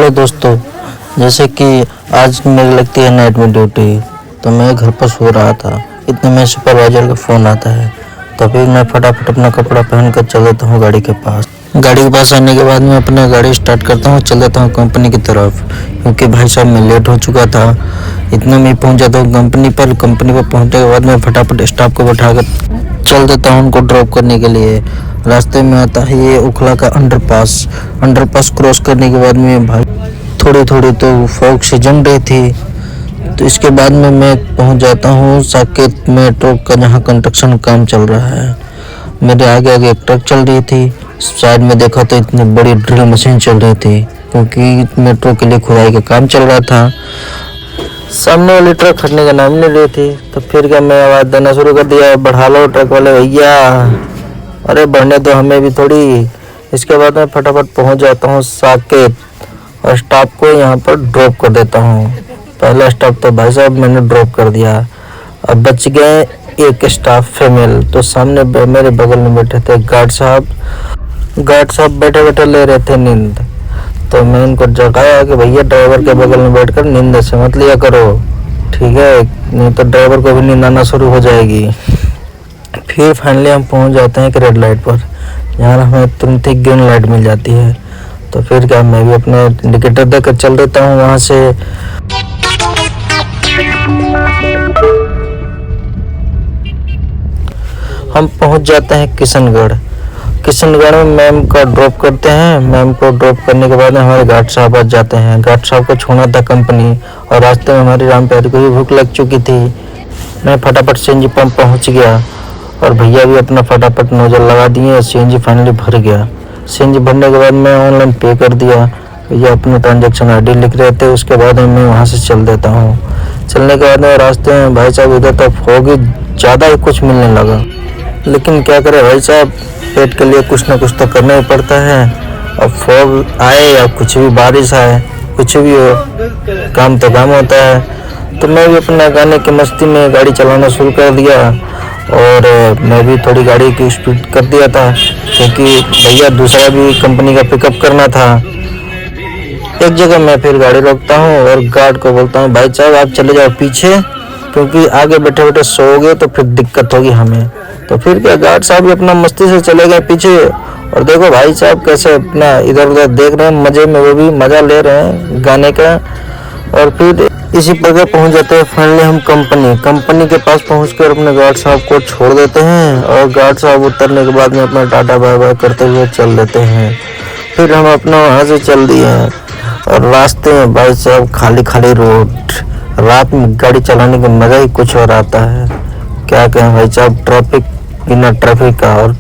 Hello दोस्तों, जैसे कि आज मेरी लगती है नाइट में ड्यूटी, तो मैं घर पर सो रहा था। इतने में सुपरवाइजर का फ़ोन आता है, तो फिर मैं फटाफट अपना कपड़ा पहन कर चल देता हूँ गाड़ी के पास। गाड़ी के पास आने के बाद मैं अपना गाड़ी स्टार्ट करता हूँ, चल देता हूँ कंपनी की तरफ, क्योंकि भाई साहब मैं लेट हो चुका था। इतना में पहुँच जाता हूँ कंपनी पर पहुँचने के बाद मैं फटाफट स्टाफ को बैठा कर चल देता हूँ उनको ड्रॉप करने के लिए। रास्ते में आता है ये ओखला का अंडरपास क्रॉस करने के बाद में भाई थोड़ी थोड़ी तो फॉग से जम रही थी। तो इसके बाद में मैं पहुंच जाता हूँ साकेत मेट्रो का, जहाँ कंस्ट्रक्शन काम चल रहा है। मेरे आगे आगे एक ट्रक चल रही थी, साइड में देखा तो इतनी बड़ी ड्रिल मशीन चल रही थी, क्योंकि मेट्रो के लिए खुदाई का काम चल रहा था। सामने वाली ट्रक हटने का नाम नहीं रही थी, तो फिर क्या मैं आवाज़ देना शुरू कर दिया, बढ़ा लो ट्रक वाले भैया, अरे बढ़ने दो हमें भी थोड़ी। इसके बाद मैं फटाफट पहुंच जाता हूं साकेत और स्टाफ को यहां पर ड्रॉप कर देता हूं। पहला स्टाफ तो भाई साहब मैंने ड्रॉप कर दिया, अब बच गए एक स्टाफ फीमेल। तो सामने मेरे बगल में बैठे थे गार्ड साहब बैठे बैठे ले रहे थे नींद। तो मैं उनको जगाया कि भैया ड्राइवर के बगल में बैठकर नींद से मत लिया करो, ठीक है, नहीं तो ड्राइवर को भी नींद आना शुरू हो जाएगी। फिर फाइनली हम पहुंच जाते हैं एक रेड लाइट पर, यहाँ हमें तुरंत ही ग्रीन लाइट मिल जाती है। तो फिर क्या मैं भी अपने इंडिकेटर देकर चल देता हूँ वहाँ से। हम पहुंच जाते हैं किशनगढ़ में मैम का ड्रॉप करते हैं। मैम को ड्रॉप करने के बाद हमारे गार्ड साहब आ जाते हैं। गार्ड साहब को छोड़ना था कंपनी, और रास्ते में हमारी राम प्यारी को भी भूख लग चुकी थी। मैं फटाफट सीएनजी पंप पहुंच गया और भैया भी अपना फटाफट नोजल लगा दिए। सीएनजी फाइनली भर गया। सीएनजी भरने के बाद मैं ऑनलाइन पे कर दिया। भैया अपने ट्रांजेक्शन आईडी लिख रहे थे, उसके बाद मैं वहाँ से चल देता हूँ। चलने के बाद में रास्ते में भाई साहब इधर तो फॉग ही ज़्यादा ही कुछ मिलने लगा, लेकिन क्या करें भाई साहब, पेट के लिए कुछ ना कुछ तो करना ही पड़ता है। अब फॉग आए या कुछ भी, बारिश आए, कुछ भी हो, काम तो काम होता है। तो मैं भी अपना गाने की मस्ती में गाड़ी चलाना शुरू कर दिया, और मैं भी थोड़ी गाड़ी की स्पीड कर दिया था, क्योंकि भैया दूसरा भी कंपनी का पिकअप करना था। एक जगह मैं फिर गाड़ी रोकता हूँ और गार्ड को बोलता हूँ, भाई साहब आप चले जाओ पीछे, क्योंकि आगे बैठे बैठे सोओगे तो फिर दिक्कत होगी हमें। तो फिर क्या गार्ड साहब भी अपना मस्ती से चले गए पीछे, और देखो भाई साहब कैसे अपना इधर उधर देख रहे हैं, मजे में वो भी मजा ले रहे हैं गाने का। और फिर इसी प्रकार पहुंच जाते हैं फाइनली हम कंपनी के पास पहुंचकर अपने गार्ड साहब को छोड़ देते हैं, और गार्ड साहब उतरने के बाद में अपना टाटा बाय बाय करते हुए चल देते हैं। फिर हम अपना वहाँ से चल दिए हैं, और रास्ते में भाई साहब खाली रोड, रात में गाड़ी चलाने का मज़ा ही कुछ और आता है। क्या कहें भाई साहब, ट्रैफिक बिना ट्रैफिक का। और